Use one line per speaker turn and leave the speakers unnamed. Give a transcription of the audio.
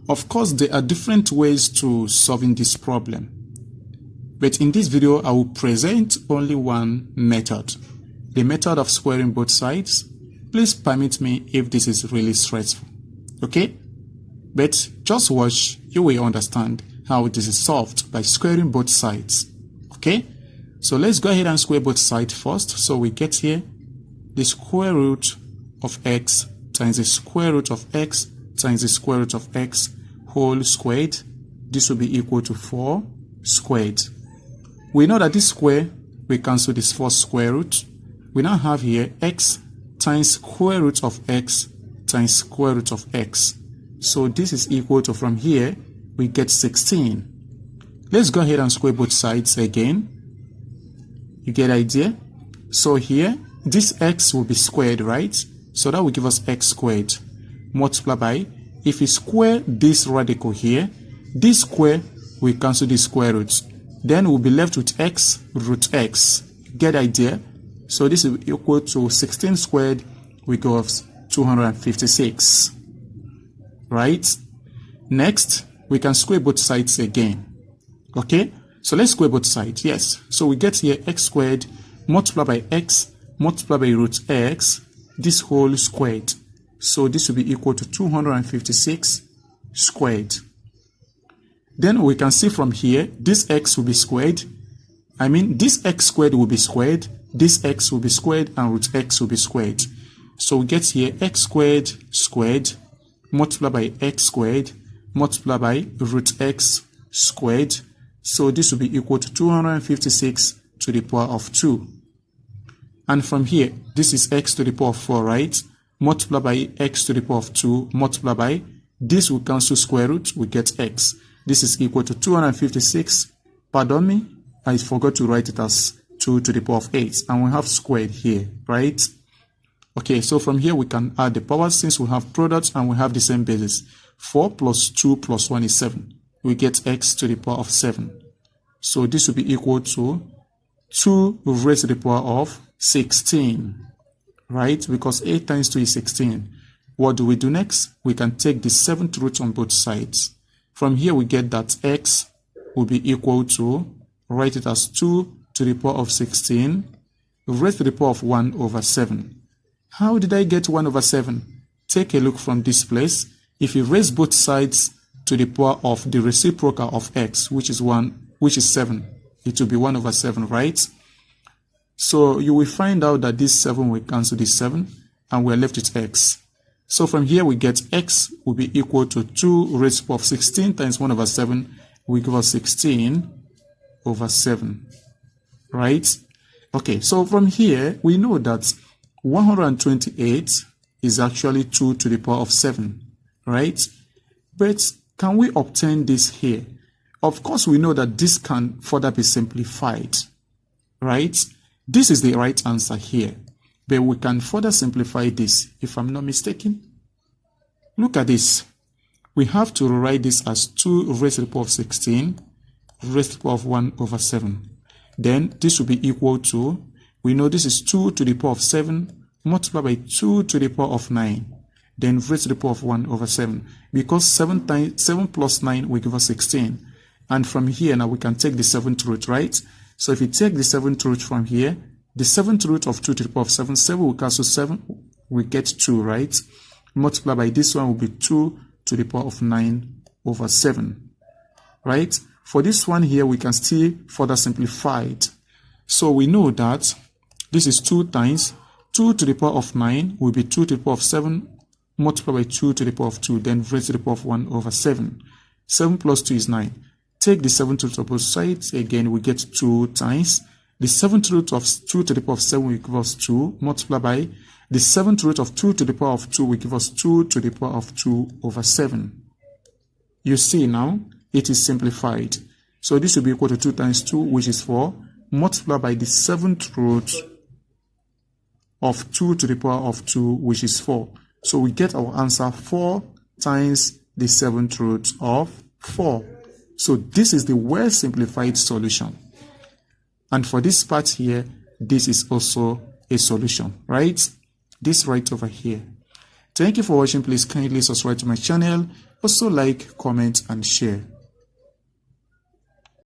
Of course, there are different ways to solving this problem, but in this video I will present only one method, the method of squaring both sides. Please permit me if this is really stressful, okay? But just watch, you will understand how this is solved by squaring both sides, okay? So let's go ahead and square both sides first. So we get here the square root of x times the square root of x times the square root of x whole squared. This will be equal to 4 squared. We know that this square will cancel this first square root. We now have here x times square root of x times square root of x. So this is equal to, from here we get 16. Let's go ahead and square both sides again. You get the idea? So here this x will be squared, right? So that will give us x squared. Multiply by, if we square this radical here, this square will cancel the square roots. Then we'll be left with x root x. Get the idea? So this is equal to 16 squared, we go of 256. Right? Next, we can square both sides again. Okay? So let's square both sides. Yes. So we get here x squared multiplied by x multiplied by root x, this whole squared. So this will be equal to 256 squared. Then we can see from here, this x will be squared. This x squared will be squared, this x will be squared, and root x will be squared. So we get here x squared squared multiplied by x squared multiplied by root x squared. So this will be equal to 256 to the power of 2. And from here, this is x to the power of 4, right? Multiply by x to the power of 2, multiply by, this will cancel square root, we get x. This is equal to 256. Pardon me, I forgot to write it as 2 to the power of 8. And we have squared here, right? Okay, so from here we can add the powers since we have products and we have the same basis. 4 plus 2 plus 1 is 7. We get x to the power of 7. So this will be equal to 2 raised to the power of 16. Right? Because 8 times 2 is 16. What do we do next? We can take the 7th root on both sides. From here we get that x will be equal to, write it as 2 to the power of 16 raised to the power of 1 over 7. How did I get 1 over 7? Take a look from this place. If you raise both sides to the power of the reciprocal of x, which is 7, it will be 1 over 7, right? So you will find out that this 7 will cancel this 7, and we're left with x. So from here we get x will be equal to 2 raised to the power of 16 times 1 over 7, we give us 16 over 7, right? Okay, so from here we know that 128 is actually 2 to the power of 7, right? But can we obtain this here? Of course, we know that this can further be simplified, right? This is the right answer here, but we can further simplify this, if I'm not mistaken. Look at this. We have to rewrite this as 2 raised to the power of 16 raised to the power of 1 over 7. Then this will be equal to, we know this is 2 to the power of 7 multiplied by 2 to the power of 9. Then raised to the power of 1 over 7. Because 7 plus 9 will give us 16. And from here now we can take the 7th root, right? So if you take the 7th root from here, the 7th root of 2 to the power of 7, 7 will cancel 7, we get 2, right? Multiply by this one will be 2 to the power of 9 over 7, right? For this one here, we can still further simplify it. So we know that this is 2 times 2 to the power of 9 will be 2 to the power of 7 multiplied by 2 to the power of 2, then raised to the power of 1 over 7. 7 plus 2 is 9. Take the 7th root of both sides. Again, we get 2 times the 7th root of 2 to the power of 7 will give us 2, multiply by the 7th root of 2 to the power of 2 will give us 2 to the power of 2 over 7. You see now, it is simplified. So this will be equal to 2 times 2, which is 4, multiplied by the 7th root of 2 to the power of 2, which is 4. So we get our answer 4 times the 7th root of 4. So this is the well simplified solution. And for this part here, this is also a solution, right? This right over here. Thank you for watching. Please kindly subscribe to my channel Also like, comment and share.